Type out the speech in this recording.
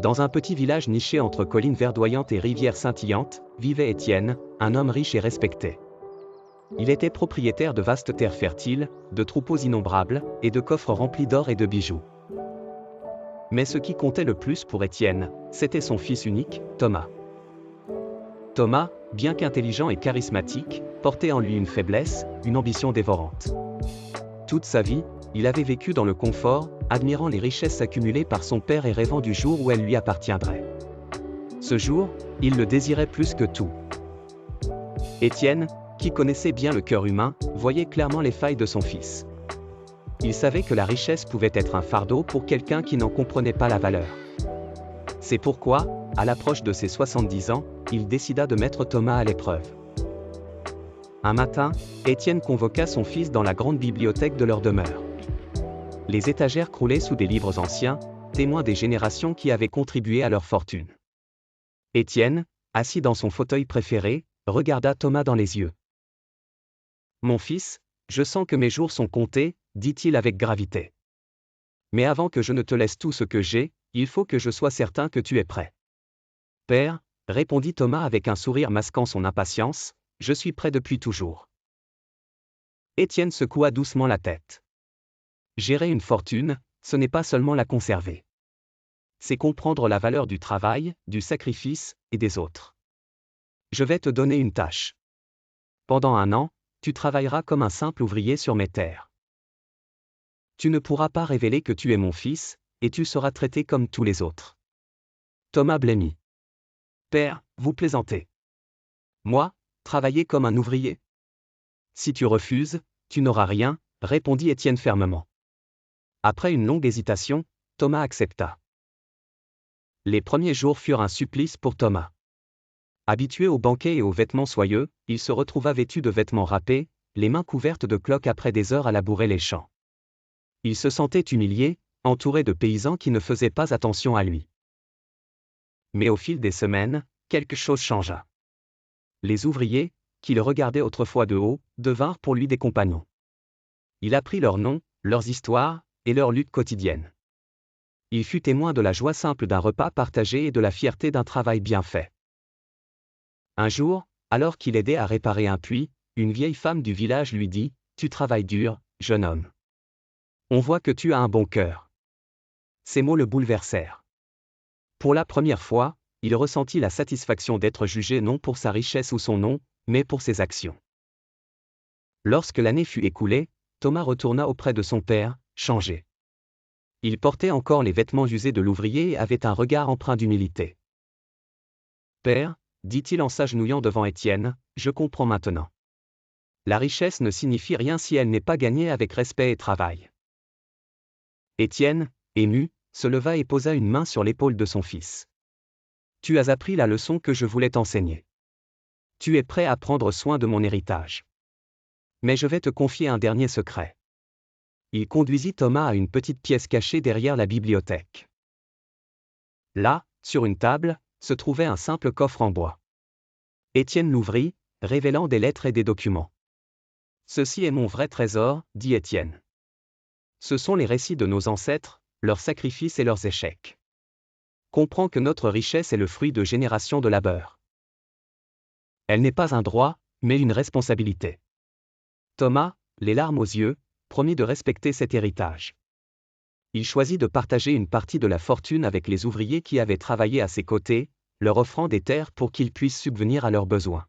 Dans un petit village niché entre collines verdoyantes et rivières scintillantes, vivait Étienne, un homme riche et respecté. Il était propriétaire de vastes terres fertiles, de troupeaux innombrables, et de coffres remplis d'or et de bijoux. Mais ce qui comptait le plus pour Étienne, c'était son fils unique, Thomas. Thomas, bien qu'intelligent et charismatique, portait en lui une faiblesse, une ambition dévorante. Toute sa vie, il avait vécu dans le confort, admirant les richesses accumulées par son père et rêvant du jour où elles lui appartiendraient. Ce jour, il le désirait plus que tout. Étienne, qui connaissait bien le cœur humain, voyait clairement les failles de son fils. Il savait que la richesse pouvait être un fardeau pour quelqu'un qui n'en comprenait pas la valeur. C'est pourquoi, à l'approche de ses 70 ans, il décida de mettre Thomas à l'épreuve. Un matin, Étienne convoqua son fils dans la grande bibliothèque de leur demeure. Les étagères croulaient sous des livres anciens, témoins des générations qui avaient contribué à leur fortune. Étienne, assis dans son fauteuil préféré, regarda Thomas dans les yeux. « Mon fils, je sens que mes jours sont comptés, dit-il avec gravité. Mais avant que je ne te laisse tout ce que j'ai, il faut que je sois certain que tu es prêt. » « Père, » répondit Thomas avec un sourire masquant son impatience, « je suis prêt depuis toujours. » Étienne secoua doucement la tête. Gérer une fortune, ce n'est pas seulement la conserver. C'est comprendre la valeur du travail, du sacrifice, et des autres. Je vais te donner une tâche. Pendant 1 an, tu travailleras comme un simple ouvrier sur mes terres. Tu ne pourras pas révéler que tu es mon fils, et tu seras traité comme tous les autres. Thomas blêmit. Père, vous plaisantez. Moi, travailler comme un ouvrier? Si tu refuses, tu n'auras rien, répondit Étienne fermement. Après une longue hésitation, Thomas accepta. Les premiers jours furent un supplice pour Thomas. Habitué aux banquets et aux vêtements soyeux, il se retrouva vêtu de vêtements râpés, les mains couvertes de cloques après des heures à labourer les champs. Il se sentait humilié, entouré de paysans qui ne faisaient pas attention à lui. Mais au fil des semaines, quelque chose changea. Les ouvriers, qui le regardaient autrefois de haut, devinrent pour lui des compagnons. Il apprit leurs noms, leurs histoires, et leurs luttes quotidiennes. Il fut témoin de la joie simple d'un repas partagé et de la fierté d'un travail bien fait. Un jour, alors qu'il aidait à réparer un puits, une vieille femme du village lui dit « Tu travailles dur, jeune homme. On voit que tu as un bon cœur. » Ces mots le bouleversèrent. Pour la première fois, il ressentit la satisfaction d'être jugé non pour sa richesse ou son nom, mais pour ses actions. Lorsque l'année fut écoulée, Thomas retourna auprès de son père, changé. Il portait encore les vêtements usés de l'ouvrier et avait un regard empreint d'humilité. « Père, » dit-il en s'agenouillant devant Étienne, « je comprends maintenant. La richesse ne signifie rien si elle n'est pas gagnée avec respect et travail. » Étienne, ému, se leva et posa une main sur l'épaule de son fils. « Tu as appris la leçon que je voulais t'enseigner. Tu es prêt à prendre soin de mon héritage. Mais je vais te confier un dernier secret. » Il conduisit Thomas à une petite pièce cachée derrière la bibliothèque. Là, sur une table, se trouvait un simple coffre en bois. Étienne l'ouvrit, révélant des lettres et des documents. « Ceci est mon vrai trésor, » dit Étienne. « Ce sont les récits de nos ancêtres, leurs sacrifices et leurs échecs. Comprends que notre richesse est le fruit de générations de labeur. Elle n'est pas un droit, mais une responsabilité. » Thomas, les larmes aux yeux, promit de respecter cet héritage. Il choisit de partager une partie de la fortune avec les ouvriers qui avaient travaillé à ses côtés, leur offrant des terres pour qu'ils puissent subvenir à leurs besoins.